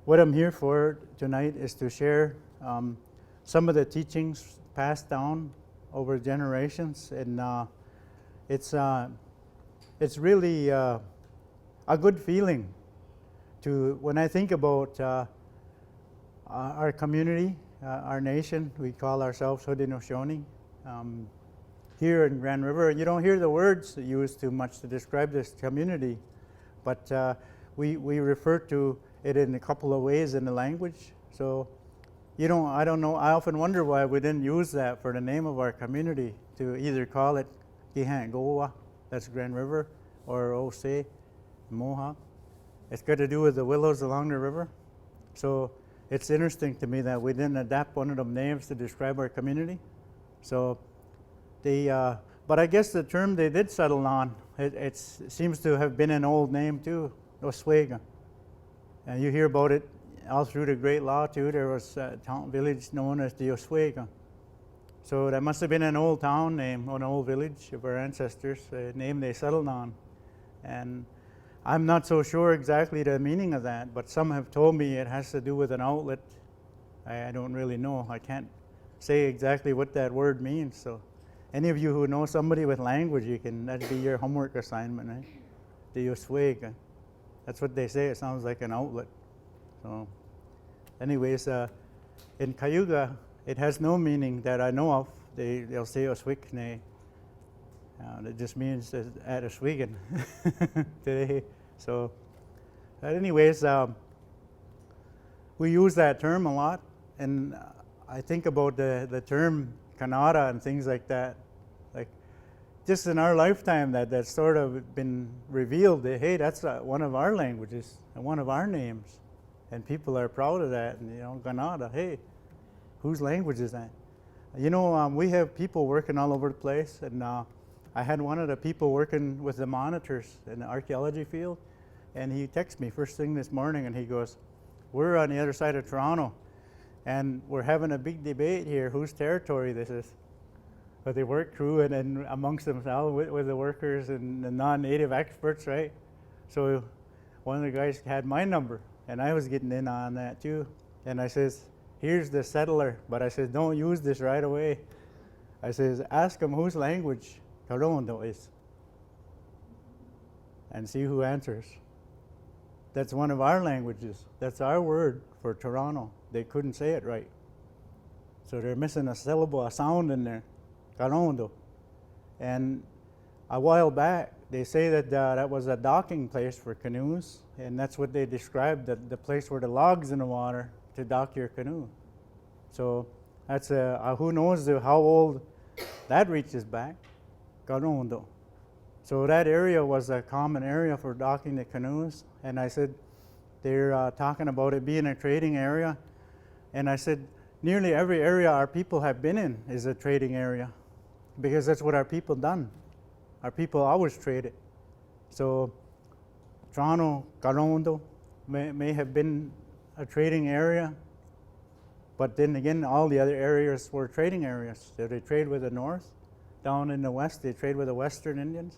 what I'm here for tonight is to share some of the teachings passed down over generations, and it's really a good feeling to, when I think about our community, our nation. We call ourselves Haudenosaunee. Here in Grand River, you don't hear the words used too much to describe this community, but we refer to it in a couple of ways in the language. So, I don't know, I often wonder why we didn't use that for the name of our community, to either call it Kihangowa, that's Grand River, or Ose, Mohawk. It's got to do with the willows along the river. So it's interesting to me that we didn't adapt one of them names to describe our community. So but I guess the term they did settle on, it seems to have been an old name too, Oswego. And you hear about it all through the Great Law too. There was a town village known as the Oswego. So that must have been an old town name, an old village of our ancestors, a name they settled on. And I'm not so sure exactly the meaning of that, but some have told me it has to do with an outlet. I don't really know. I can't say exactly what that word means. So any of you who know somebody with language, that'd be your homework assignment, right? The Oswego. That's what they say. It sounds like an outlet. So anyways, in Cayuga, it has no meaning that I know of. They'll say Oswikne. It just means at Oswego today. So anyways, we use that term a lot, and I think about the term Kannada and things like that. Like, just in our lifetime, that's sort of been revealed that, hey, that's one of our languages and one of our names. And people are proud of that. And, Kannada, hey, whose language is that? We have people working all over the place. And I had one of the people working with the monitors in the archaeology field. And he texted me first thing this morning, and he goes, we're on the other side of Toronto, and we're having a big debate here whose territory this is. But they work through it and amongst themselves with the workers and the non-native experts, right? So one of the guys had my number, and I was getting in on that too. And I says, here's the settler, but I says, don't use this right away. I says, ask him whose language Karondo is, and see who answers. That's one of our languages. That's our word for Toronto. They couldn't say it right. So they're missing a syllable, a sound in there, Karondo. And a while back, they say that that was a docking place for canoes, and that's what they described, the place where the logs in the water to dock your canoe. So that's who knows how old that reaches back, Karondo. So that area was a common area for docking the canoes. And I said, they're talking about it being a trading area. And I said, nearly every area our people have been in is a trading area, because that's what our people done. Our people always traded. So Toronto, Karondo may have been a trading area, but then again, all the other areas were trading areas. So they trade with the north. Down in the west, they trade with the Western Indians,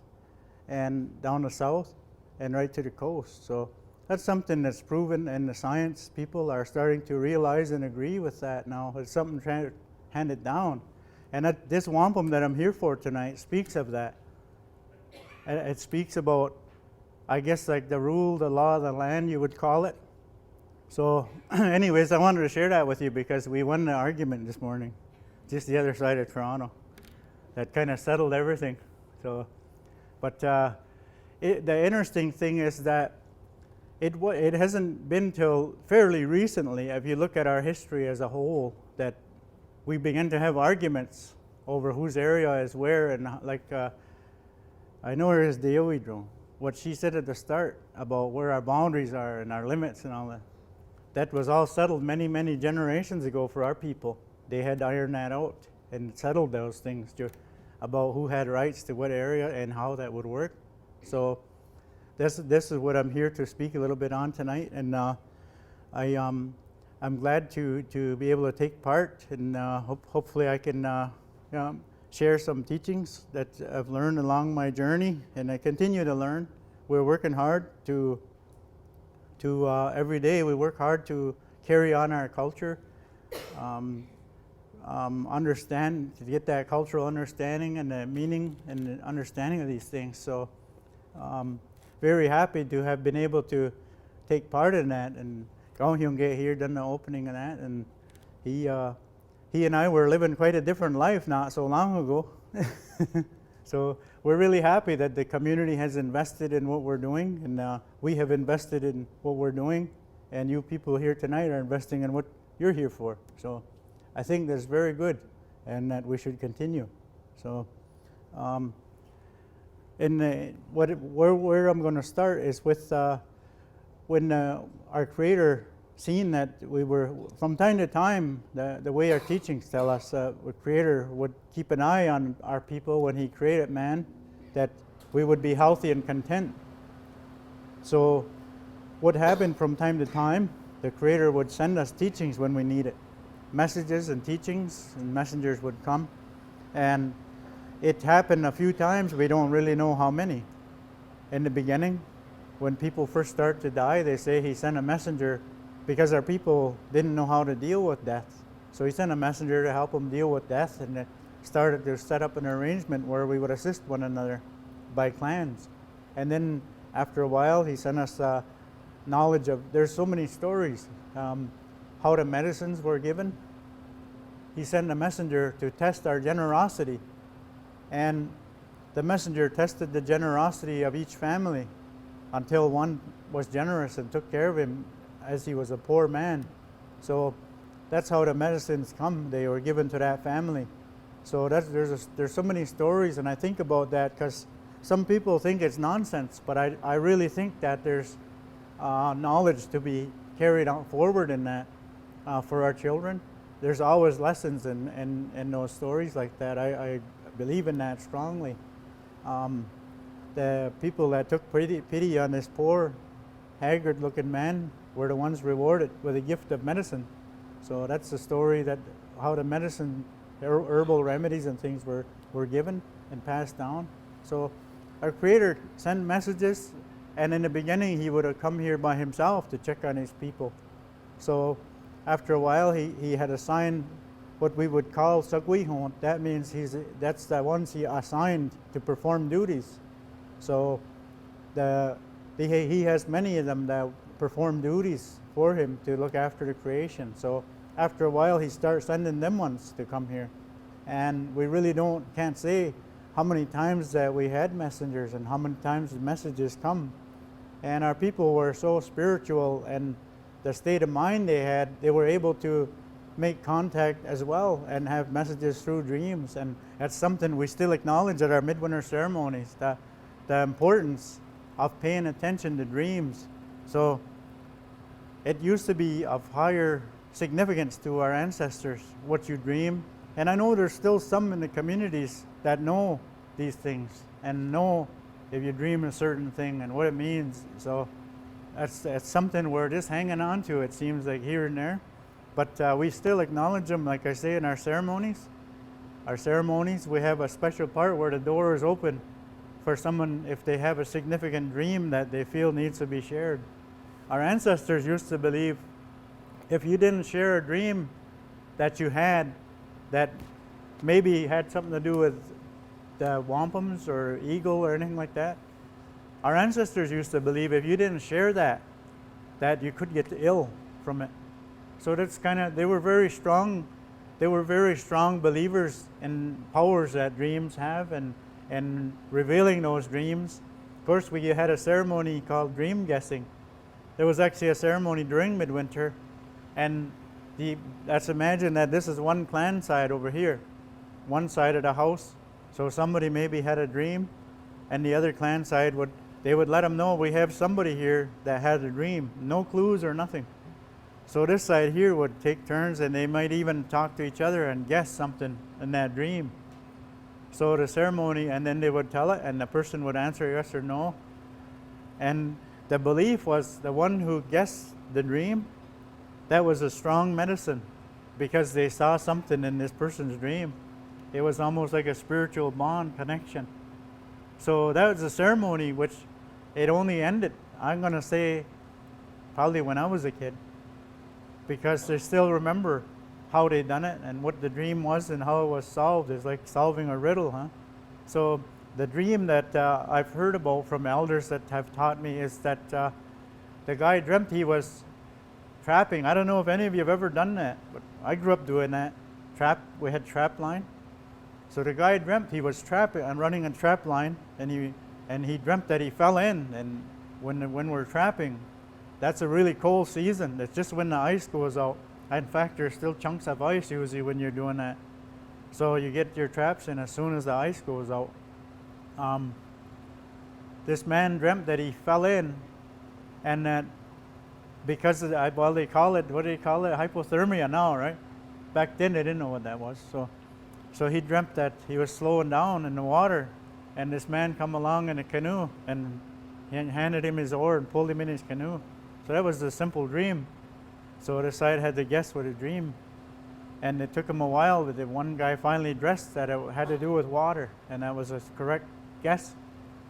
and down the south, and right to the coast. So that's something that's proven, and the science people are starting to realize and agree with that now. It's something handed down. And this wampum that I'm here for tonight speaks of that. It speaks about, I guess, like the rule, the law of the land, you would call it. So anyways, I wanted to share that with you because we won the argument this morning, just the other side of Toronto. That kind of settled everything. So, but the interesting thing is that it hasn't been till fairly recently, if you look at our history as a whole, that we begin to have arguments over whose area is where. And like, I know her as Deoidro, what she said at the start about where our boundaries are and our limits and all that, that was all settled many, many generations ago for our people. They had ironed that out and settled those things about who had rights to what area and how that would work. So this is what I'm here to speak a little bit on tonight, and I'm glad to be able to take part, and hopefully I can share some teachings that I've learned along my journey, and I continue to learn. We're working hard to to every day we work hard to carry on our culture, understand, to get that cultural understanding and the meaning and the understanding of these things. So very happy to have been able to take part in that. And Gao Hyung Ge here done the opening of that, and he and I were living quite a different life not so long ago. So we're really happy that the community has invested in what we're doing, and we have invested in what we're doing, and you people here tonight are investing in what you're here for. So I think that's very good, and that we should continue. So where I'm going to start is with when our Creator seen that we were, from time to time, the way our teachings tell us, the Creator would keep an eye on our people when He created man, that we would be healthy and content. So what happened from time to time, the Creator would send us teachings when we need it. Messages and teachings, and messengers would come. And it happened a few times, we don't really know how many. In the beginning, when people first start to die, they say He sent a messenger because our people didn't know how to deal with death. So He sent a messenger to help them deal with death, and it started to set up an arrangement where we would assist one another by clans. And then after a while, He sent us knowledge of, there's so many stories, how the medicines were given. He sent a messenger to test our generosity, and the messenger tested the generosity of each family until one was generous and took care of him as he was a poor man. So that's how the medicines come. They were given to that family. So there's so many stories, and I think about that because some people think it's nonsense, but I really think that there's knowledge to be carried on forward in that for our children. There's always lessons in those stories like that. I believe in that strongly. The people that took pity on this poor, haggard-looking man were the ones rewarded with a gift of medicine. So that's the story, that how the medicine, herbal remedies and things were given and passed down. So our Creator sent messages, and in the beginning He would have come here by Himself to check on His people. So after a while He had assigned what we would call Sagwihon. That means that's the ones He assigned to perform duties. So He has many of them that perform duties for Him to look after the creation. So after a while He starts sending them ones to come here, and we really can't say how many times that we had messengers and how many times the messages come. And our people were so spiritual, and the state of mind they had, they were able to make contact as well and have messages through dreams. And that's something we still acknowledge at our midwinter ceremonies, the importance of paying attention to dreams. So it used to be of higher significance to our ancestors, what you dream. And I know there's still some in the communities that know these things and know if you dream a certain thing and what it means. So that's something we're just hanging on to, it seems like, here and there. But we still acknowledge them, like I say, in our ceremonies. Our ceremonies, we have a special part where the door is open for someone if they have a significant dream that they feel needs to be shared. Our ancestors used to believe if you didn't share a dream that you had that maybe had something to do with the wampums or eagle or anything like that, our ancestors used to believe if you didn't share that you could get ill from it. So that's they were very strong. They were very strong believers in powers that dreams have and revealing those dreams. Of course, we had a ceremony called dream guessing. There was actually a ceremony during midwinter, and let's imagine that this is one clan side over here, one side of the house. So somebody maybe had a dream, and the other clan side would let them know we have somebody here that had a dream, no clues or nothing. So this side here would take turns, and they might even talk to each other and guess something in that dream. So the ceremony, and then they would tell it, and the person would answer yes or no. And the belief was the one who guessed the dream, that was a strong medicine because they saw something in this person's dream. It was almost like a spiritual bond connection. So that was a ceremony which it only ended, I'm going to say, probably when I was a kid, because they still remember how they done it and what the dream was and how it was solved. It's like solving a riddle, huh? So the dream that I've heard about from elders that have taught me is that the guy dreamt he was trapping. I don't know if any of you have ever done that, but I grew up doing that. We had trap line. So the guy dreamt he was trapping and running a trap line, and he dreamt that he fell in. And when we're trapping, that's a really cold season. It's just when the ice goes out. In fact, there's still chunks of ice usually when you're doing that. So you get your traps in as soon as the ice goes out. This man dreamt that he fell in, and that because of the, they call it, what do they call it? Hypothermia now, right? Back then they didn't know what that was. So he dreamt that he was slowing down in the water, and this man come along in a canoe and handed him his oar and pulled him in his canoe. So that was the simple dream. So the side had to guess what a dream. And it took him a while, but the one guy finally guessed that it had to do with water, and that was a correct guess.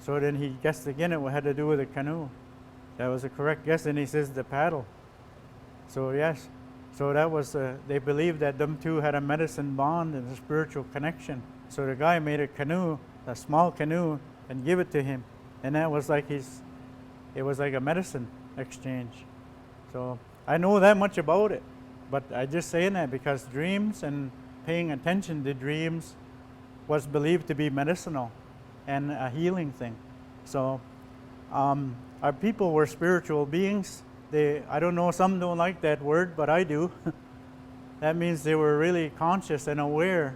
So then he guessed again it had to do with a canoe. That was a correct guess, and he says the paddle. So yes, so that was, they believed that them two had a medicine bond and a spiritual connection. So the guy made a canoe, a small canoe, and give it to him. And that was like it was like a medicine exchange. So I know that much about it, but I just saying that because dreams and paying attention to dreams was believed to be medicinal and a healing thing. So our people were spiritual beings. I don't know, some don't like that word, but I do. That means they were really conscious and aware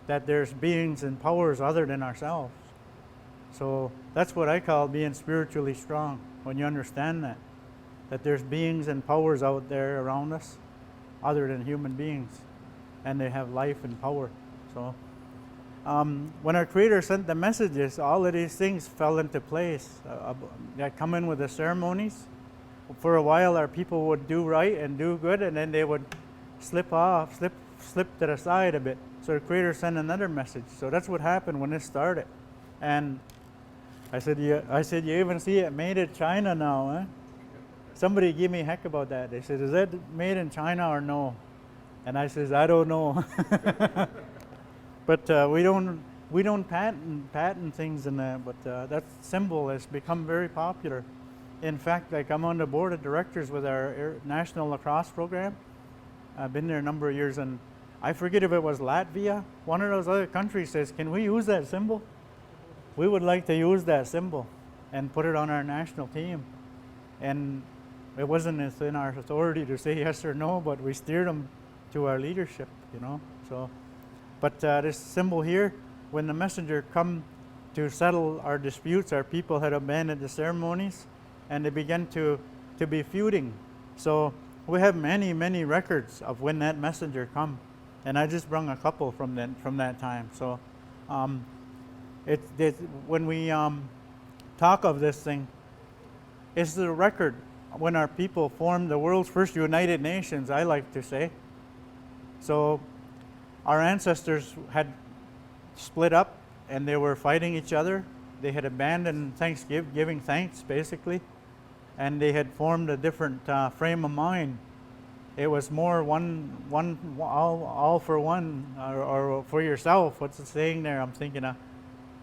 that there's beings and powers other than ourselves. So that's what I call being spiritually strong, when you understand that there's beings and powers out there around us other than human beings, and they have life and power. So when our Creator sent the messages, all of these things fell into place. That come in with the ceremonies. For a while, our people would do right and do good, and then they would slip to the side a bit. So the Creator sent another message. So that's what happened when this started. And I said, you even see it made in China now, eh? Somebody give me heck about that. They said, is that made in China or no? And I says, I don't know. But we don't patent things in that. But that symbol has become very popular. In fact, like I'm on the board of directors with our national lacrosse program. I've been there a number of years, and I forget if it was Latvia. One of those other countries says, can we use that symbol? We would like to use that symbol and put it on our national team. And it wasn't within our authority to say yes or no, but we steered them to our leadership, you know. So, but this symbol here, when the messenger come to settle our disputes, our people had abandoned the ceremonies, and they began to be feuding. So we have many records of when that messenger come, and I just brought a couple from that time. So when we talk of this thing, it's the record when our people formed the world's first United Nations, I like to say. So our ancestors had split up and they were fighting each other. They had abandoned giving thanks, basically, and they had formed a different frame of mind. It was more all for one, or for yourself. What's the saying there? I'm thinking of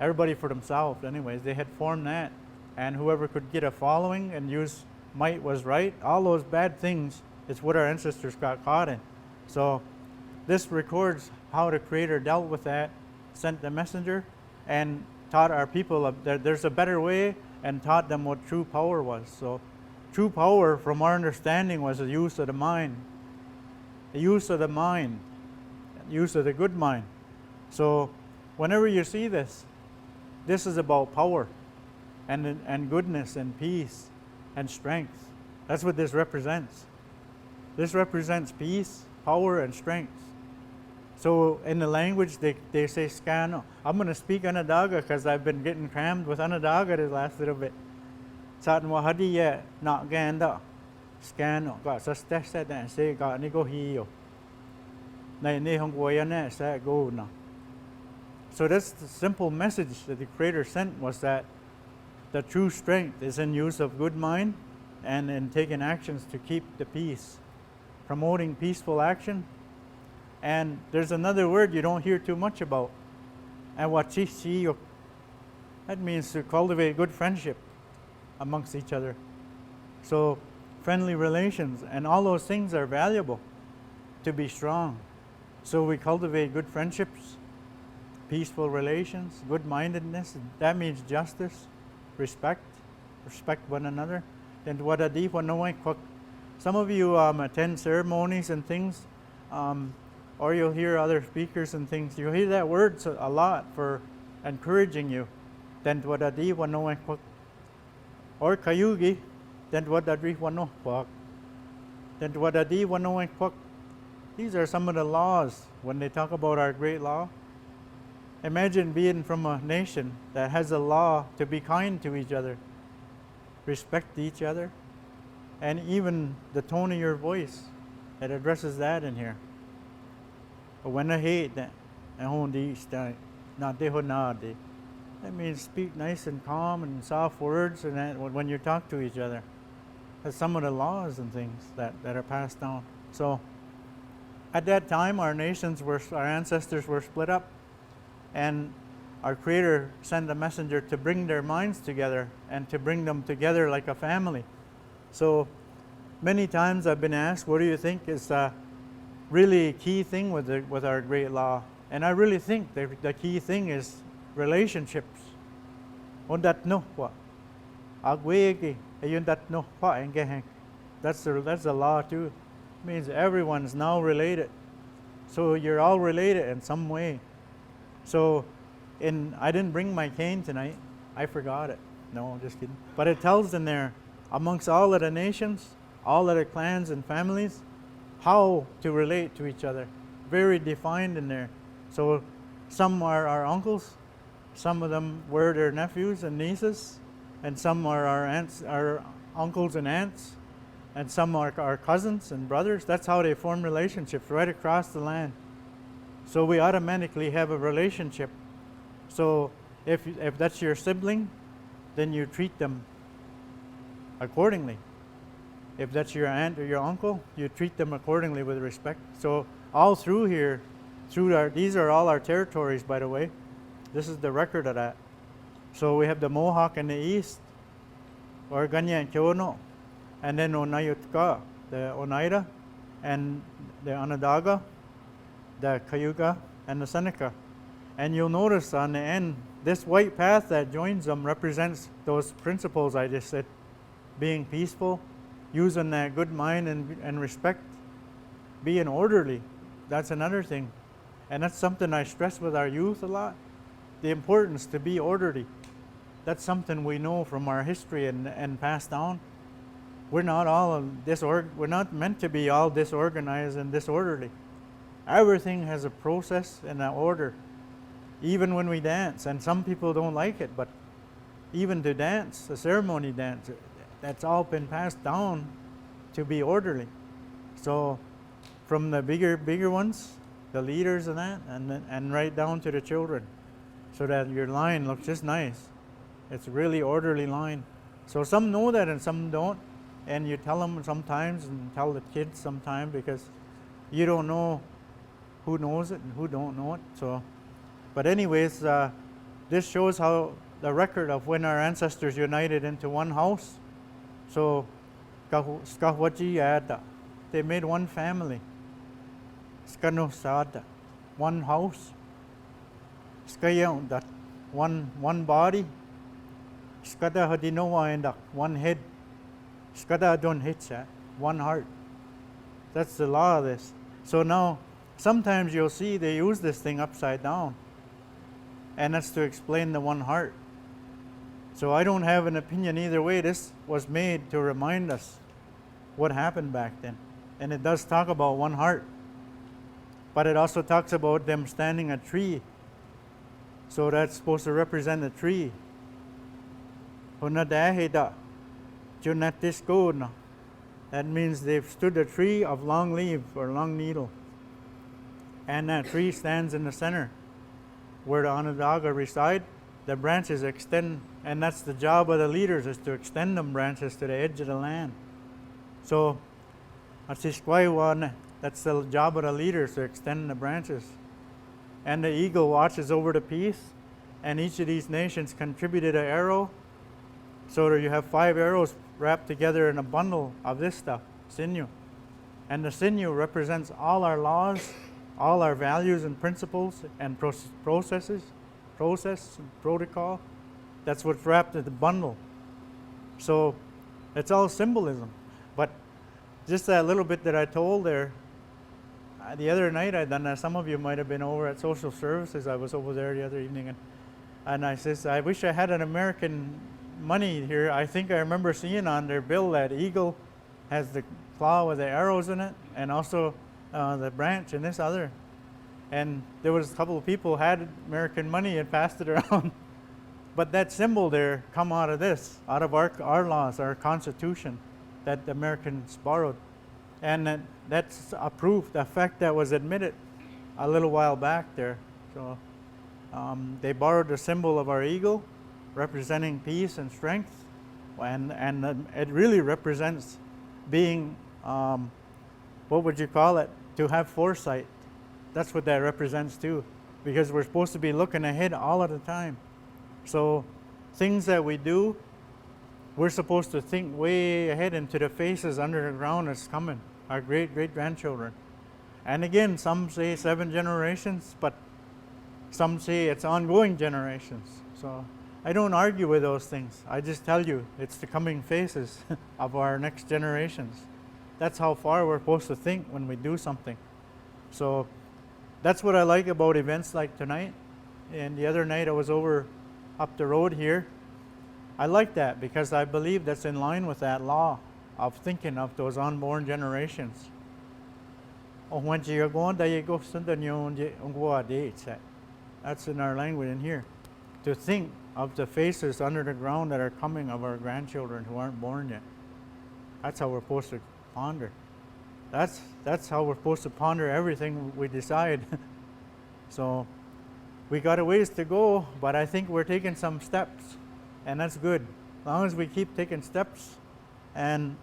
everybody for themselves. Anyways, they had formed that, and whoever could get a following and use might was right. All those bad things is what our ancestors got caught in. So this records how the Creator dealt with that, sent the messenger, and taught our people that there's a better way, and taught them what true power was. So true power, from our understanding, was the use of the mind. The use of the mind. Use of the good mind. So whenever you see this is about power and goodness and peace and strength. That's what this represents. This represents peace, power, and strength. So in the language, they say Scano. I'm going to speak Onondaga because I've been getting crammed with Onondaga this last little bit. Satan wahadiya not ganda. Scano. Got sastesa dan say got ni go hiyo. Na ni hong goyana sa go na. So that's the simple message that the Creator sent, was that the true strength is in use of good mind and in taking actions to keep the peace, promoting peaceful action. And there's another word you don't hear too much about, and wachishiyok. That means to cultivate good friendship amongst each other. So friendly relations and all those things are valuable to be strong. So we cultivate good friendships, peaceful relations, good-mindedness. That means justice, respect one another. Then some of you attend ceremonies and things, or you'll hear other speakers and things. You'll hear that word a lot for encouraging you. Then or kayugi, then these are some of the laws when they talk about our great law. Imagine being from a nation that has a law to be kind to each other, respect each other, and even the tone of your voice, it addresses that in here. When I hate that, that means speak nice and calm and soft words and that when you talk to each other. That's some of the laws and things that are passed down. So at that time, our ancestors were split up, and our Creator sent a messenger to bring their minds together and to bring them together like a family. So many times I've been asked, what do you think is the really key thing with our great law? And I really think the key thing is relationships. That's the law too. It means everyone's now related. So you're all related in some way. So I didn't bring my cane tonight. I forgot it. No, just kidding. But it tells in there, amongst all of the nations, all of the clans and families, how to relate to each other. Very defined in there. So some are our uncles, some of them were their nephews and nieces, and some are our aunts, our uncles and aunts, and some are our cousins and brothers. That's how they form relationships right across the land. So we automatically have a relationship. So if that's your sibling, then you treat them accordingly. If that's your aunt or your uncle, you treat them accordingly with respect. So all through here, these are all our territories, by the way. This is the record of that. So we have the Mohawk in the east, or Ganya and Kyono, and then Onayutka, the Oneida, and the Onondaga, the Cayuga, and the Seneca. And you'll notice on the end, this white path that joins them represents those principles I just said. Being peaceful, using that good mind and respect, being orderly. That's another thing. And that's something I stress with our youth a lot. The importance to be orderly. That's something we know from our history and passed down. We're not we're not meant to be all disorganized and disorderly. Everything has a process and an order. Even when we dance, and some people don't like it, but even to dance, the ceremony dance, that's all been passed down to be orderly. So from the bigger ones, the leaders and that, and right down to the children, so that your line looks just nice. It's a really orderly line. So some know that and some don't, and you tell them sometimes and tell the kids sometimes, because you don't know who knows it and who don't know it. So, but anyways, this shows how the record of when our ancestors united into one house. So they made one family. One house. One body. One head. One heart. That's the law of this. So now, sometimes you'll see they use this thing upside down. And that's to explain the one heart. So I don't have an opinion either way. This was made to remind us what happened back then. And it does talk about one heart. But it also talks about them standing a tree. So that's supposed to represent a tree. That means they've stood a tree of long leaf or long needle. And that tree stands in the center where the Onondaga reside. the branches extend, and that's the job of the leaders, is to extend them branches to the edge of the land. So that's the job of the leaders, to extend the branches. And the eagle watches over the peace, and each of these nations contributed an arrow. So that you have 5 arrows wrapped together in a bundle of this stuff, sinew. And the sinew represents all our laws, all our values and principles and process and protocol. That's what's wrapped in the bundle. So it's all symbolism. But just that little bit that I told there, the other night I done that. Some of you might have been over at social services. I was over there the other evening, and I says, I wish I had an American money here. I think I remember seeing on their bill that eagle has the claw with the arrows in it, and also the branch and this other. And there was a couple of people who had American money and passed it around. But that symbol there come out of this, out of our laws, our Constitution that the Americans borrowed. And that's a proof, the fact that was admitted a little while back there. So they borrowed the symbol of our eagle, representing peace and strength, and it really represents being, what would you call it, to have foresight. That's what that represents too, because we're supposed to be looking ahead all of the time. So things that we do, we're supposed to think way ahead into the faces under the ground that's coming, our great-great-grandchildren. And again, some say 7 generations, but some say it's ongoing generations. So I don't argue with those things. I just tell you, it's the coming faces of our next generations. That's how far we're supposed to think when we do something. So that's what I like about events like tonight. And the other night I was over up the road here. I like that because I believe that's in line with that law of thinking of those unborn generations. That's in our language in here. To think of the faces under the ground that are coming of our grandchildren who aren't born yet. That's how we're supposed to ponder. That's how we're supposed to ponder everything we decide. So we got a ways to go, but I think we're taking some steps, and that's good. As long as we keep taking steps and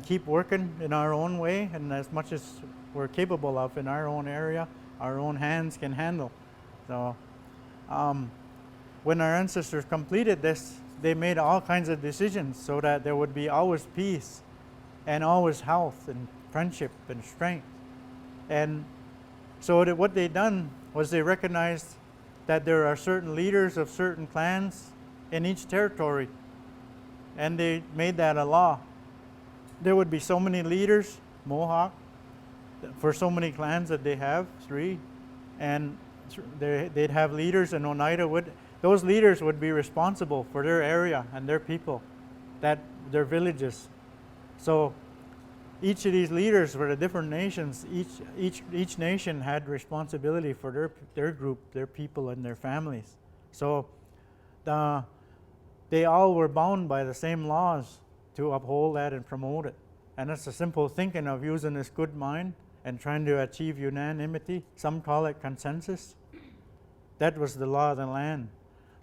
keep working in our own way, and as much as we're capable of in our own area, our own hands can handle. So when our ancestors completed this, they made all kinds of decisions so that there would be always peace and always health and friendship and strength. And so that what they done was they recognized that there are certain leaders of certain clans in each territory, and they made that a law. There would be so many leaders, Mohawk, for so many clans that they have, 3, and they'd have leaders, and Oneida those leaders would be responsible for their area and their people, their villages. So each of these leaders for the different nations, each nation had responsibility for their group, their people, and their families. So they all were bound by the same laws to uphold that and promote it. And that's the simple thinking of using this good mind and trying to achieve unanimity. Some call it consensus. That was the law of the land.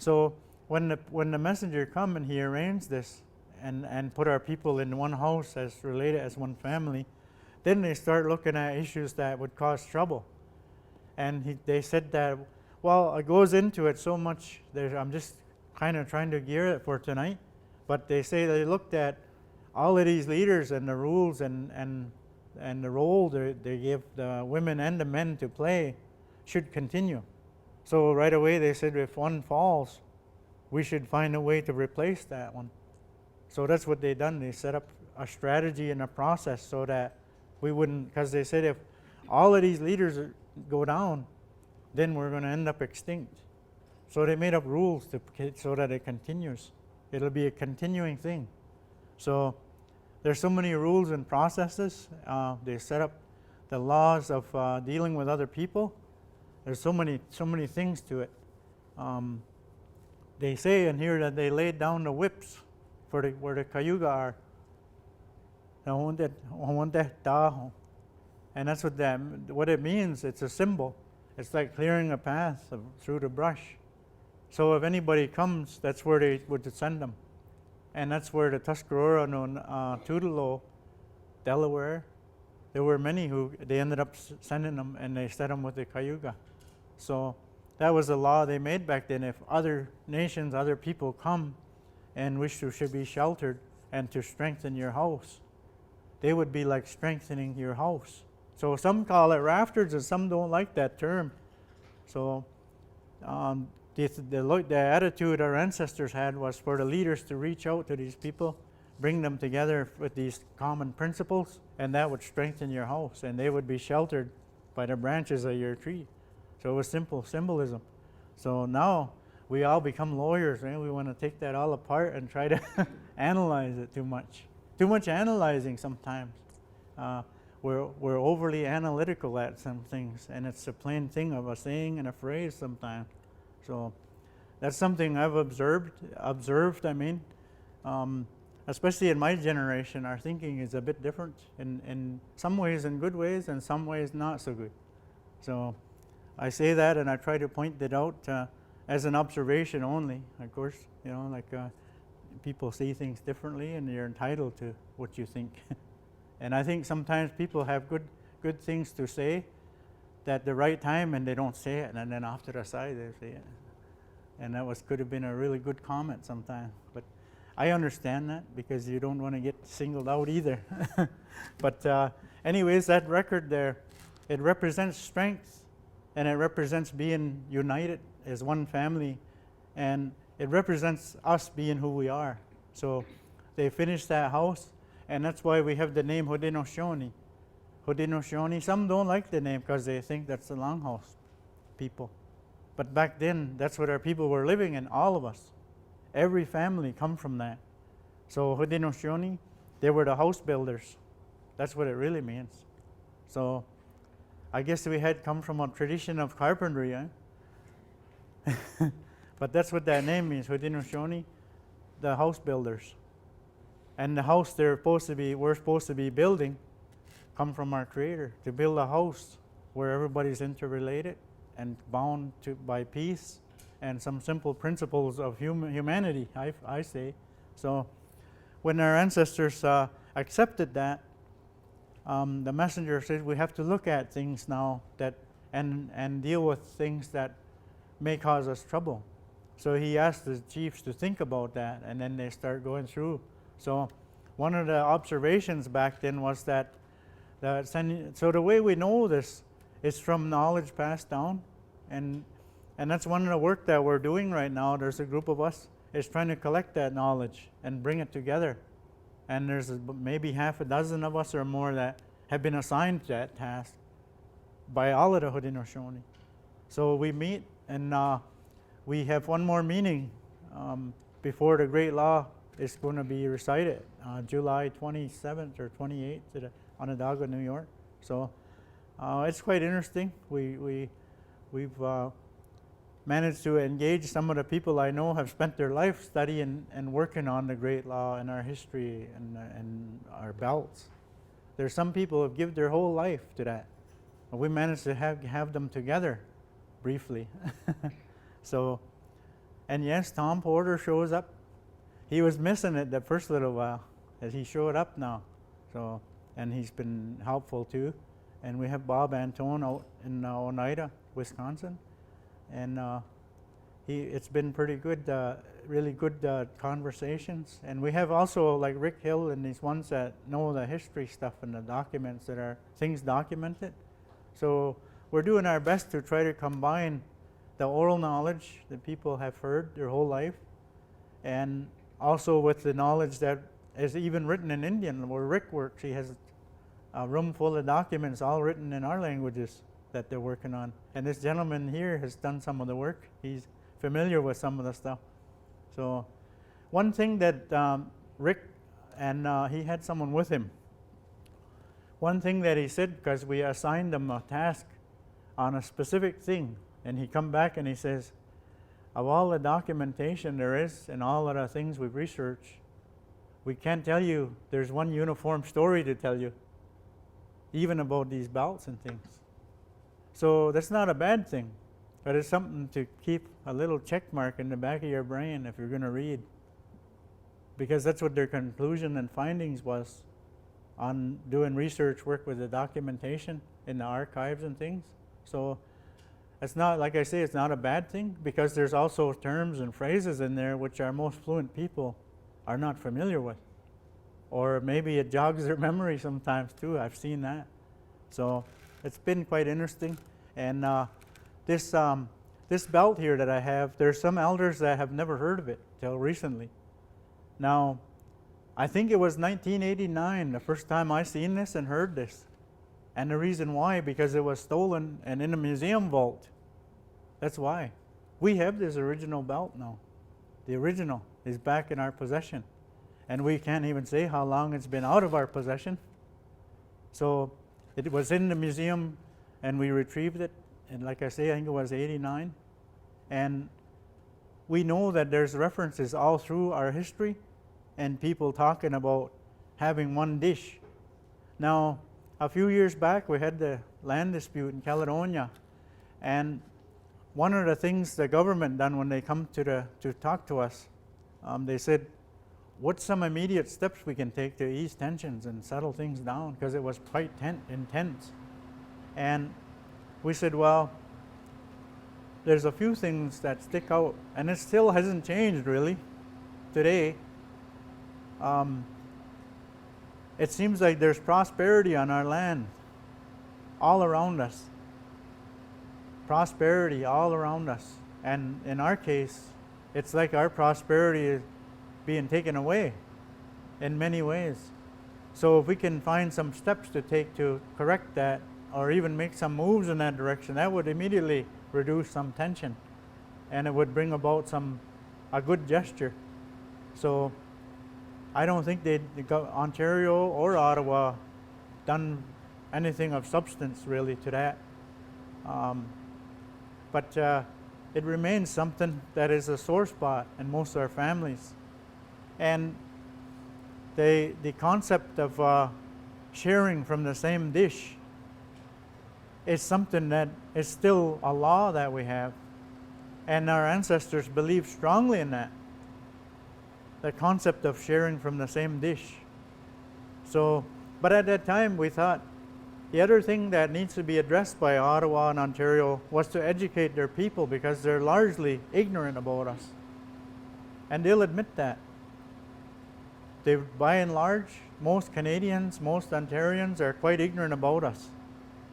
So when the messenger come and he arranged this and put our people in one house as related as one family, then they start looking at issues that would cause trouble. And they said that, well, it goes into it so much. I'm just kind of trying to gear it for tonight. But they say they looked at all of these leaders and the rules and the role they give the women and the men to play should continue. So right away they said if one falls, we should find a way to replace that one. So that's what they done. They set up a strategy and a process so that we wouldn't, because they said if all of these leaders go down, then we're going to end up extinct. So they made up rules so that it continues. It'll be a continuing thing. So there's so many rules and processes. They set up the laws of dealing with other people. There's so many things to it. They say in here that they laid down the whips for where the Cayuga are. And that's what it means. It's a symbol. It's like clearing a path through the brush. So if anybody comes, that's where they would send them. And that's where the Tuscarora, Toodalo, Delaware, there were many who they ended up sending them, and they set them with the Cayuga. So that was the law they made back then. If other nations, other people come and wish to should be sheltered and to strengthen your house, they would be like strengthening your house. So some call it rafters, and some don't like that term. So the attitude our ancestors had was for the leaders to reach out to these people, bring them together with these common principles, and that would strengthen your house, and they would be sheltered by the branches of your tree. So it was simple symbolism. So now we all become lawyers, right? We want to take that all apart and try to analyze it too much. Too much analyzing sometimes. We're overly analytical at some things, and it's a plain thing of a saying and a phrase sometimes. So that's something I've observed. Especially in my generation, our thinking is a bit different in some ways, in good ways, and some ways not so good. So I say that, and I try to point it out as an observation only. Of course, people see things differently, and you're entitled to what you think. And I think sometimes people have good things to say at the right time, and they don't say it, and then off to the side they say it. And that could have been a really good comment sometimes. But I understand that, because you don't want to get singled out either. But anyways, that record there, it represents strength, and it represents being united as one family, and it represents us being who we are. So they finished that house, and that's why we have the name Haudenosaunee. Haudenosaunee. Some don't like the name because they think that's the Longhouse people. But back then, that's what our people were living in, all of us. Every family come from that. So Haudenosaunee, they were the house builders. That's what it really means. So I guess we had come from a tradition of carpentry, eh? But that's what that name means, Haudenosaunee, the house builders. And the house we're supposed to be building, come from our Creator, to build a house where everybody's interrelated and bound by peace and some simple principles of humanity, I say. So when our ancestors accepted that, the messenger said we have to look at things now and deal with things that may cause us trouble. So he asked the chiefs to think about that, and then they start going through. So one of the observations back then was that so the way we know this is from knowledge passed down, and that's one of the work that we're doing right now. There's a group of us is trying to collect that knowledge and bring it together, and there's maybe half a dozen of us or more that have been assigned that task by all of the Haudenosaunee. So we meet, and we have one more meeting before the Great Law is going to be recited, July 27th or 28th at Onondaga, New York. So it's quite interesting. We've managed to engage some of the people I know have spent their life studying and working on the Great Law and our history and our belts. There's some people who have given their whole life to that. We managed to have them together briefly. So, and yes, Tom Porter shows up. He was missing it the first little while, as he showed up now. So, and he's been helpful too. And we have Bob Antone out in Oneida, Wisconsin, and it's been pretty good, really good conversations. And we have also like Rick Hill and these ones that know the history stuff and the documents that are things documented. So we're doing our best to try to combine the oral knowledge that people have heard their whole life, and also with the knowledge that is even written in Indian, where Rick works. He has a room full of documents all written in our languages that they're working on. And this gentleman here has done some of the work. He's familiar with some of the stuff. So one thing that Rick, and he had someone with him, one thing that he said, because we assigned him a task on a specific thing, and he come back and he says, of all the documentation there is and all of the things we've researched, we can't tell you there's one uniform story to tell you, even about these belts and things. So that's not a bad thing. But it's something to keep a little check mark in the back of your brain if you're going to read, because that's what their conclusion and findings was on doing research work with the documentation in the archives and things. So it's not, like I say, it's not a bad thing, because there's also terms and phrases in there which our most fluent people are not familiar with. Or maybe it jogs their memory sometimes too. I've seen that. So it's been quite interesting. And this belt here that I have, there's some elders that have never heard of it till recently. Now, I think it was 1989 the first time I seen this and heard this. And the reason why, because it was stolen and in a museum vault. That's why. We have this original belt now. The original is back in our possession. And we can't even say how long it's been out of our possession. So it was in the museum and we retrieved it. And like I say, I think it was 89. And we know that there's references all through our history and people talking about having one dish. Now, a few years back, we had the land dispute in Caledonia. And one of the things the government done when they come to talk to us, they said, what's some immediate steps we can take to ease tensions and settle things down? Because it was quite intense. And we said, well, there's a few things that stick out, and it still hasn't changed really today. It seems like there's prosperity on our land all around us. Prosperity all around us. And in our case, it's like our prosperity is being taken away in many ways. So if we can find some steps to take to correct that, or even make some moves in that direction, that would immediately reduce some tension, and it would bring about a good gesture. So I don't think Ontario or Ottawa done anything of substance really to that. But it remains something that is a sore spot in most of our families. And the concept of sharing from the same dish is something that is still a law that we have. And our ancestors believed strongly in that. The concept of sharing from the same dish. So, but at that time we thought the other thing that needs to be addressed by Ottawa and Ontario was to educate their people, because they're largely ignorant about us. And they'll admit that. They, by and large, most Canadians, most Ontarians are quite ignorant about us.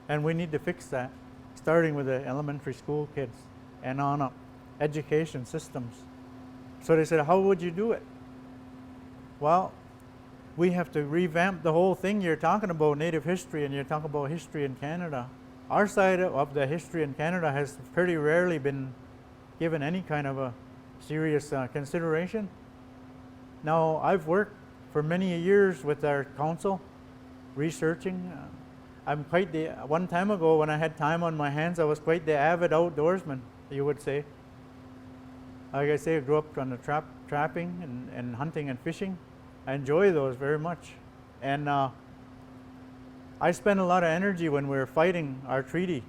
And we need to fix that, starting with the elementary school kids and on up, education systems. So they said, how would you do it? Well, we have to revamp the whole thing. You're talking about Native history and you're talking about history in Canada. Our side of the history in Canada has pretty rarely been given any kind of a serious consideration. Now, I've worked for many years with our council, researching. I'm quite one time ago when I had time on my hands, I was quite the avid outdoorsman, you would say. Like I say, I grew up on the trapping and hunting and fishing. I enjoy those very much. And I spent a lot of energy when we were fighting our treaty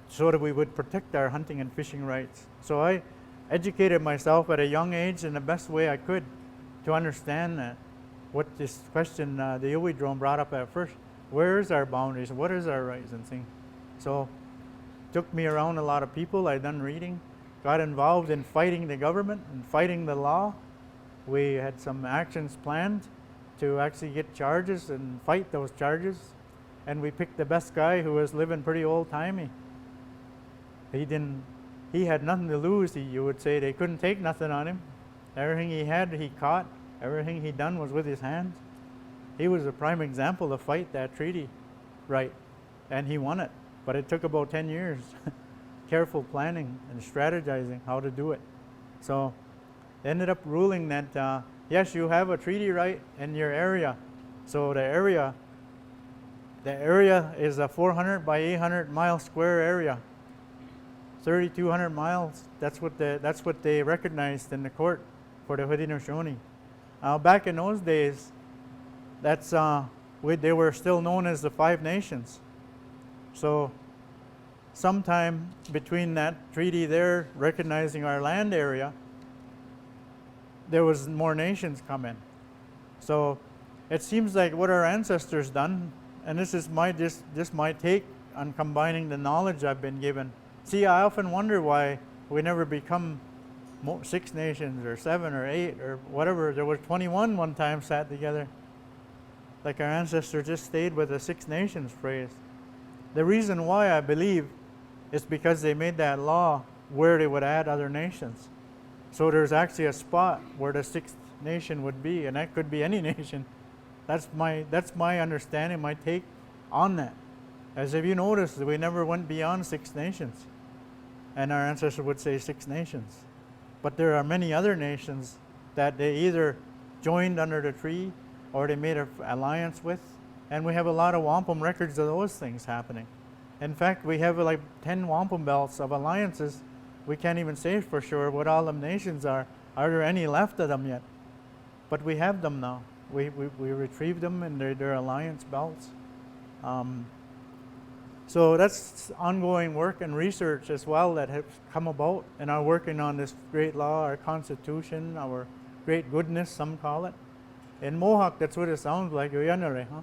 so that we would protect our hunting and fishing rights. So I educated myself at a young age in the best way I could to understand that. What this question the Iwi drone brought up at first, where is our boundaries, what is our rights and things. So it took me around a lot of people. I done reading, got involved in fighting the government and fighting the law. We had some actions planned to actually get charges and fight those charges. And we picked the best guy who was living pretty old-timey. He had nothing to lose, you would say. They couldn't take nothing on him. Everything he had, he caught. Everything he done was with his hands. He was a prime example to fight that treaty right. And he won it. But it took about 10 years. Careful planning and strategizing how to do it. So they ended up ruling that, yes, you have a treaty right in your area. So the area is a 400 by 800 mile square area. 3,200 miles, that's what they recognized in the court for the Haudenosaunee. Back in those days, they were still known as the Five Nations. So sometime between that treaty there, recognizing our land area, there was more nations coming. So it seems like what our ancestors done, and this is just my take on combining the knowledge I've been given. See, I often wonder why we never become 6 nations or 7 or 8 or whatever. There was 21 one time sat together. Like our ancestors just stayed with the 6 nations phrase. The reason why I believe is because they made that law where they would add other nations. So there's actually a spot where the 6th nation would be, and that could be any nation. That's my understanding, my take on that. As if you notice, we never went beyond 6 nations. And our ancestors would say 6 nations. But there are many other nations that they either joined under the tree or they made an alliance with. And we have a lot of wampum records of those things happening. In fact, we have like 10 wampum belts of alliances. We can't even say for sure what all them nations are. Are there any left of them yet? But we have them now. We retrieved them, and they're alliance belts. So that's ongoing work and research as well that has come about and are working on this great law, our constitution, our great goodness, some call it. In Mohawk, that's what it sounds like, yoyanare, huh?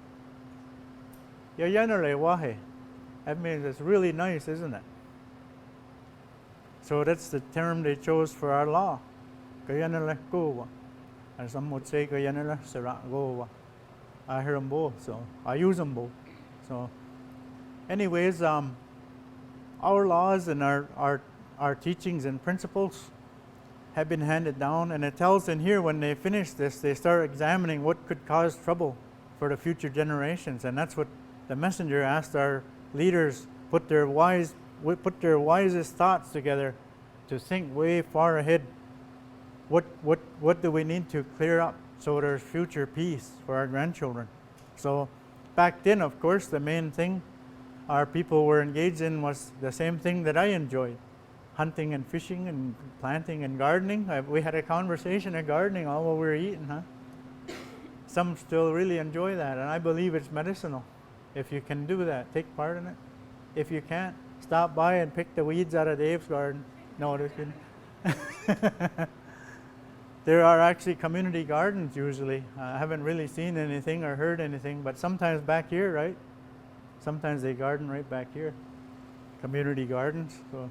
Yoyanare wahe. That means it's really nice, isn't it? So that's the term they chose for our law. Yoyanare gowa. And some would say yoyanare sara gowa. I hear them both, so I use them both. So anyways, our laws and our teachings and principles have been handed down, and it tells in here when they finish this, they start examining what could cause trouble for the future generations, and that's what the messenger asked our leaders put their wisest thoughts together to think way far ahead. What do we need to clear up so there's future peace for our grandchildren? So back then, of course, the main thing our people were engaged in was the same thing that I enjoyed: hunting and fishing and planting and gardening. We had a conversation of gardening all while we were eating, huh? Some still really enjoy that, and I believe it's medicinal. If you can do that, take part in it. If you can't, stop by and pick the weeds out of Dave's garden. No, just kidding. There are actually community gardens usually. I haven't really seen anything or heard anything, but sometimes back here, right? Sometimes they garden right back here, community gardens. So,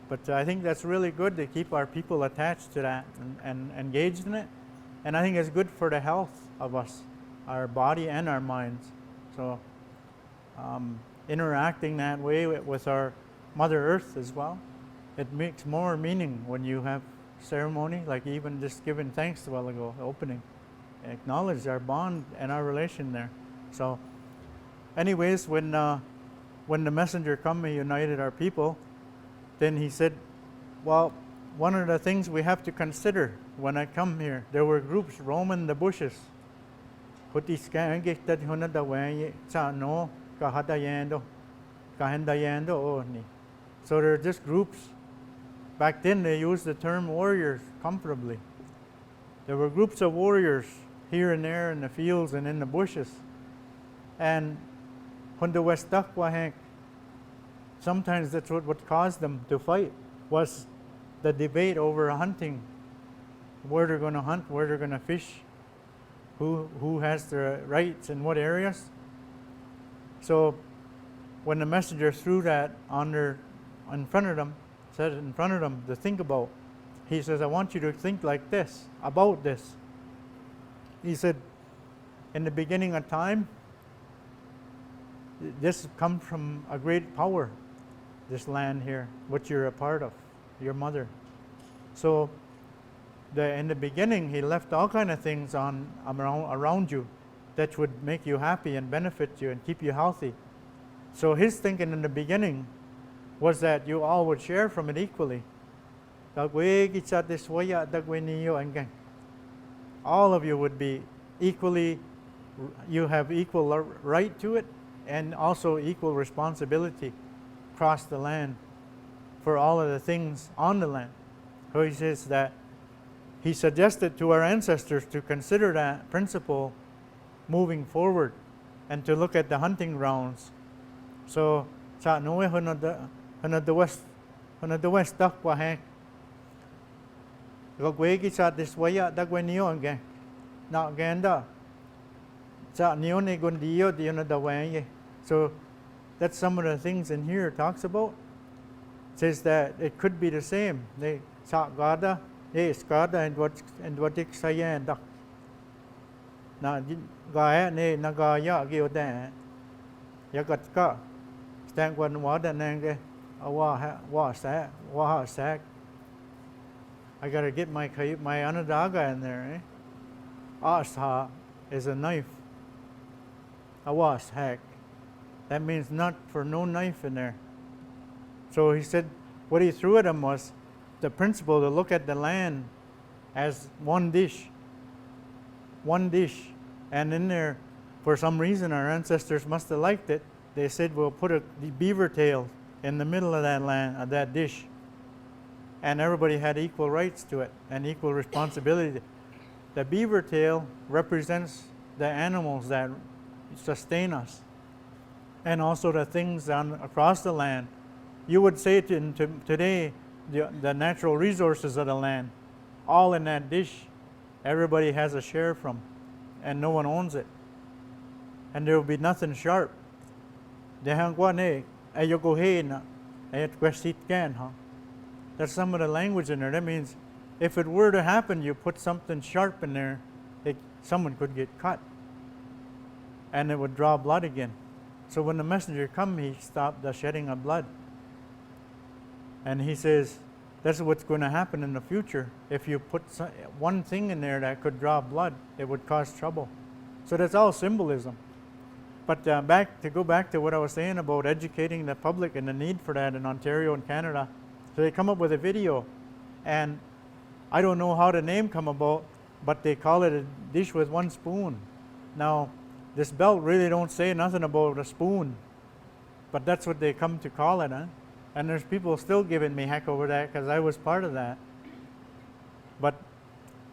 but I think that's really good to keep our people attached to that and engaged in it. And I think it's good for the health of us, our body and our minds. So interacting that way with our Mother Earth as well, it makes more meaning when you have ceremony, like even just giving thanks a while ago, opening, acknowledge our bond and our relation there. So anyways, when the messenger come, he united our people. Then he said, well, one of the things we have to consider when I come here, there were groups roaming the bushes. So they're just groups. Back then they used the term warriors comfortably. There were groups of warriors here and there in the fields and in the bushes. And when they were stuck, sometimes that's what caused them to fight, was the debate over hunting, where they're going to hunt, where they're going to fish, who has the rights in what areas. So when the messenger threw that in front of them, said in front of them to think about, he says, I want you to think like this, about this. He said, in the beginning of time, this comes from a great power, this land here, which you're a part of, your mother. So in the beginning, he left all kind of things around you that would make you happy and benefit you and keep you healthy. So his thinking in the beginning was that you all would share from it equally. All of you would be equally, you have equal right to it and also equal responsibility across the land for all of the things on the land. So he says that he suggested to our ancestors to consider that principle moving forward and to look at the hunting grounds. So hana the west dak wa hang go gwe ki sa this way dak we niyo again na ganda sa niyo ne gondiyo di na the way. So that's some of the things in here it talks about. It says that it could be the same. They sa gada skada and what ik sayen dak na ga ne na ga ya gi oda ya gat ka stand one wa da nang wa sa I got to get my anadaga in there. Asa is a knife. Awas hack. That means not for no knife in there. So he said what he threw at him was the principle to look at the land as one dish. One dish. And in there, for some reason, our ancestors must have liked it. They said, we'll put the beaver tail in the middle of that land, of that dish. And everybody had equal rights to it and equal responsibility. The beaver tail represents the animals that sustain us and also the things across the land. You would say today the natural resources of the land, all in that dish, everybody has a share from, and no one owns it. And there will be nothing sharp. That's some of the language in there. That means if it were to happen, you put something sharp in there, someone could get cut and it would draw blood again. So when the messenger come, he stopped the shedding of blood. And he says, that's what's going to happen in the future. If you put one thing in there that could draw blood, it would cause trouble. So that's all symbolism. But to go back to what I was saying about educating the public and the need for that in Ontario and Canada. So they come up with a video, and I don't know how the name come about, but they call it a dish with one spoon. Now, this belt really don't say nothing about a spoon, but that's what they come to call it, huh? And there's people still giving me heck over that because I was part of that. But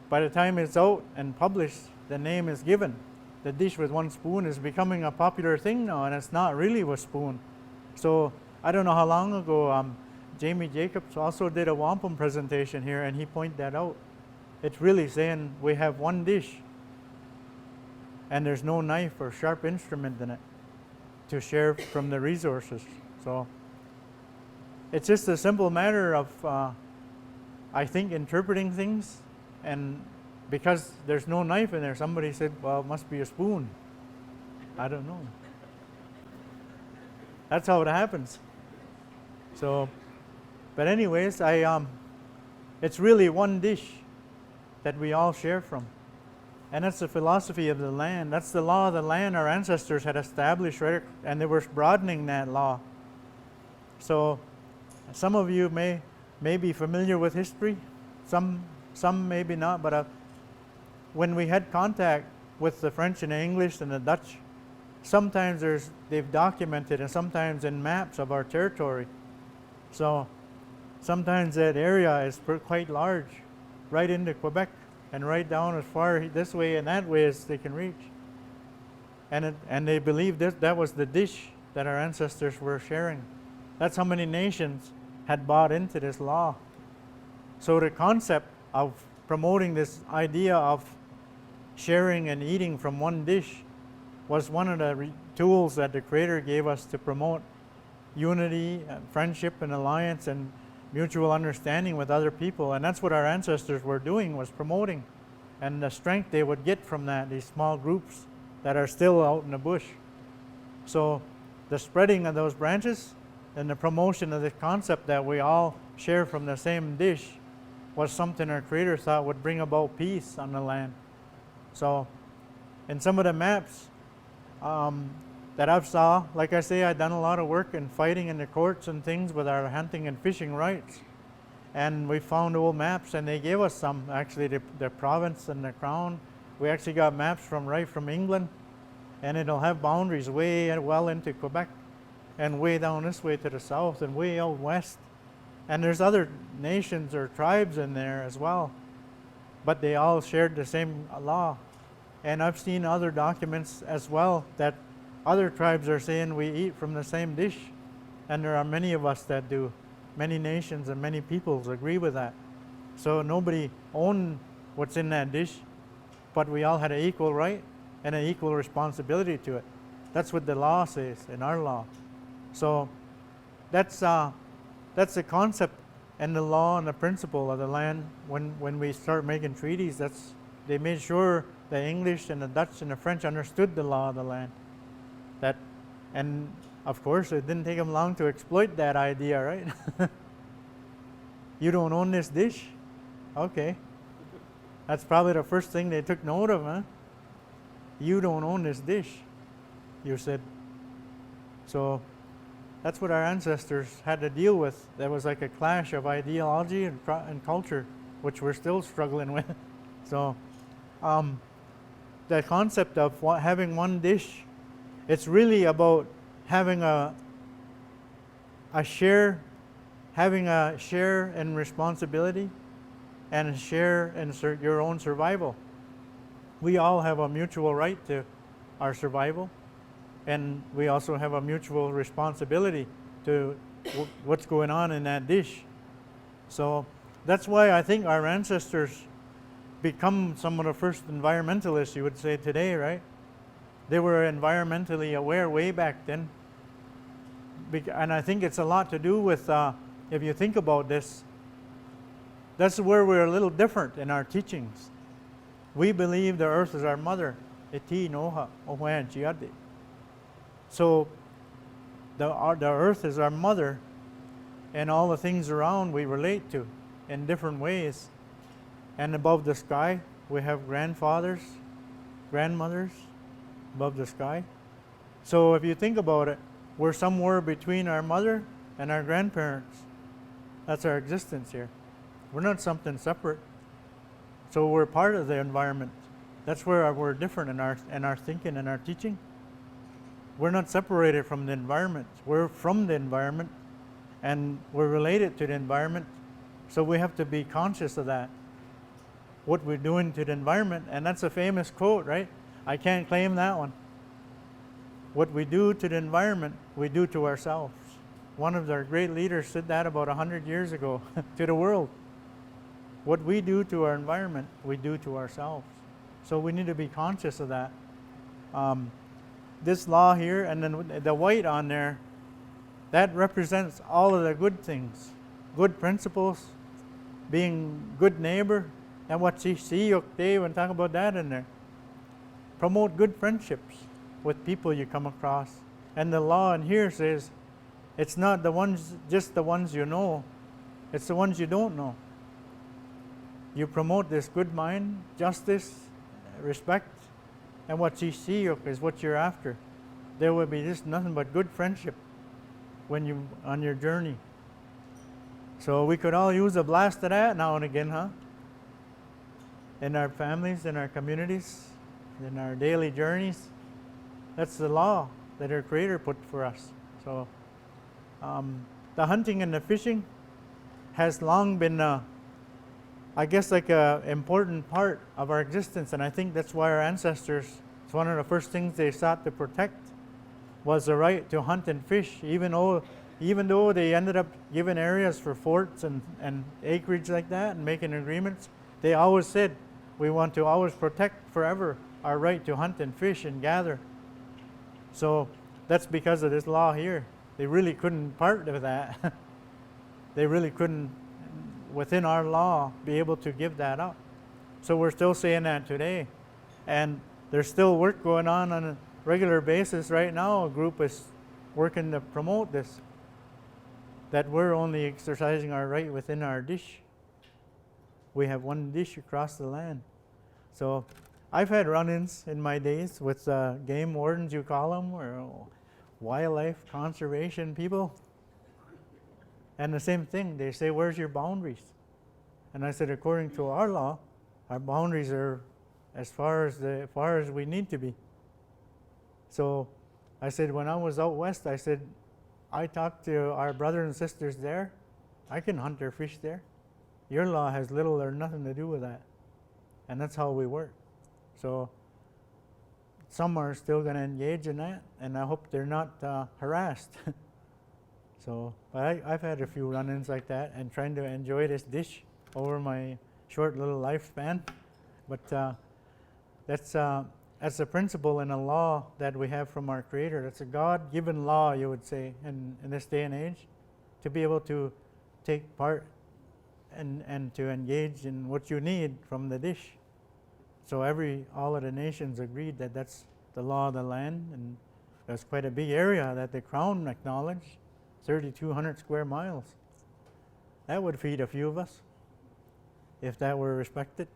by the time it's out and published, the name is given. The dish with one spoon is becoming a popular thing now, and it's not really a spoon. So I don't know how long ago Jamie Jacobs also did a wampum presentation here, and he pointed that out. It's really saying we have one dish, and there's no knife or sharp instrument in it to share from the resources. So it's just a simple matter of, I think, interpreting things. And because there's no knife in there, somebody said, well, it must be a spoon. I don't know. That's how it happens. So, but anyways, it's really one dish that we all share from. And that's the philosophy of the land. That's the law of the land our ancestors had established, right? And they were broadening that law. So some of you may be familiar with history. Some maybe not. But when we had contact with the French and the English and the Dutch, sometimes they've documented, and sometimes in maps of our territory. So sometimes that area is quite large, right into Quebec, and right down as far this way and that way as they can reach. And they believed that was the dish that our ancestors were sharing. That's how many nations had bought into this law. So the concept of promoting this idea of sharing and eating from one dish was one of the tools that the Creator gave us to promote unity, friendship, and alliance, and mutual understanding with other people. And that's what our ancestors were doing, was promoting. And the strength they would get from that, these small groups that are still out in the bush. So the spreading of those branches and the promotion of the concept that we all share from the same dish was something our Creator thought would bring about peace on the land. So in some of the maps that I've saw, like I say, I've done a lot of work in fighting in the courts and things with our hunting and fishing rights. And we found old maps, and they gave us some, actually, the province and the crown. We actually got maps right from England, and it'll have boundaries way well into Quebec, and way down this way to the south, and way out west. And there's other nations or tribes in there as well, but they all shared the same law. And I've seen other documents as well that other tribes are saying we eat from the same dish. And there are many of us that do. Many nations and many peoples agree with that. So nobody owned what's in that dish, but we all had an equal right and an equal responsibility to it. That's what the law says in our law. So that's the concept and the law and the principle of the land. When we start making treaties, they made sure the English and the Dutch and the French understood the law of the land. And of course, it didn't take them long to exploit that idea, right? You don't own this dish? Okay. That's probably the first thing they took note of, huh? You don't own this dish, you said. So that's what our ancestors had to deal with. There was like a clash of ideology and culture, which we're still struggling with. So the concept of having one dish, it's really about having a share in responsibility and a share in your own survival. We all have a mutual right to our survival, and we also have a mutual responsibility to what's going on in that dish. So that's why I think our ancestors become some of the first environmentalists, you would say, today, right? They were environmentally aware way back then. And I think it's a lot to do with, if you think about this, that's where we're a little different in our teachings. We believe the earth is our mother. So the earth is our mother, and all the things around we relate to in different ways. And above the sky, we have grandfathers, grandmothers above the sky. So if you think about it, we're somewhere between our mother and our grandparents. That's our existence here. We're not something separate. So we're part of the environment. That's where we're different in our thinking and our teaching. We're not separated from the environment. We're from the environment, and we're related to the environment. So we have to be conscious of that, what we're doing to the environment. And that's a famous quote, right? I can't claim that one. What we do to the environment, we do to ourselves. One of our great leaders said that about 100 years ago to the world. What we do to our environment, we do to ourselves. So we need to be conscious of that. This law here, and then the white on there, that represents all of the good things, good principles, being good neighbor. And what siyok Dave and talk about that in there. Promote good friendships with people you come across. And the law in here says it's not just the ones you know, it's the ones you don't know. You promote this good mind, justice, respect, and what siyok is what you're after. There will be just nothing but good friendship when you on your journey. So we could all use a blast of that now and again, huh? In our families, in our communities, in our daily journeys. That's the law that our Creator put for us. So the hunting and the fishing has long been, I guess, like an important part of our existence. And I think that's why our ancestors, it's one of the first things they sought to protect was the right to hunt and fish, even though they ended up giving areas for forts and acreage like that and making agreements. They always said, we want to always protect forever our right to hunt and fish and gather. So that's because of this law here. They really couldn't part with that. They really couldn't, within our law, be able to give that up. So we're still saying that today. And there's still work going on a regular basis right now. A group is working to promote this, that we're only exercising our right within our dish. We have one dish across the land. So I've had run-ins in my days with game wardens, you call them, or wildlife conservation people. And the same thing, they say, where's your boundaries? And I said, according to our law, our boundaries are as far as we need to be. So I said, when I was out west, I said, I talked to our brothers and sisters there. I can hunt or fish there. Your law has little or nothing to do with that. And that's how we work. So some are still going to engage in that, and I hope they're not harassed. So, but I've had a few run-ins like that, and trying to enjoy this dish over my short little lifespan. But that's a principle and a law that we have from our Creator. That's a God-given law, you would say, in this day and age, to be able to take part and to engage in what you need from the dish. So all of the nations agreed that that's the law of the land, and there's quite a big area that the Crown acknowledged, 3,200 square miles. That would feed a few of us, if that were respected.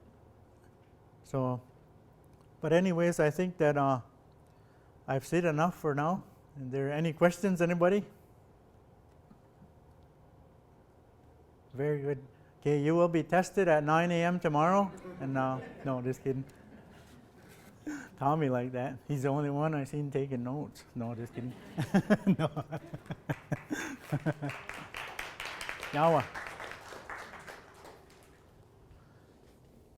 So, but anyways, I think that I've said enough for now. Are there any questions, anybody? Very good. Okay, you will be tested at 9 a.m. tomorrow. And no, just kidding. Tommy like that. He's the only one I've seen taking notes. No, just kidding. No. Yawa.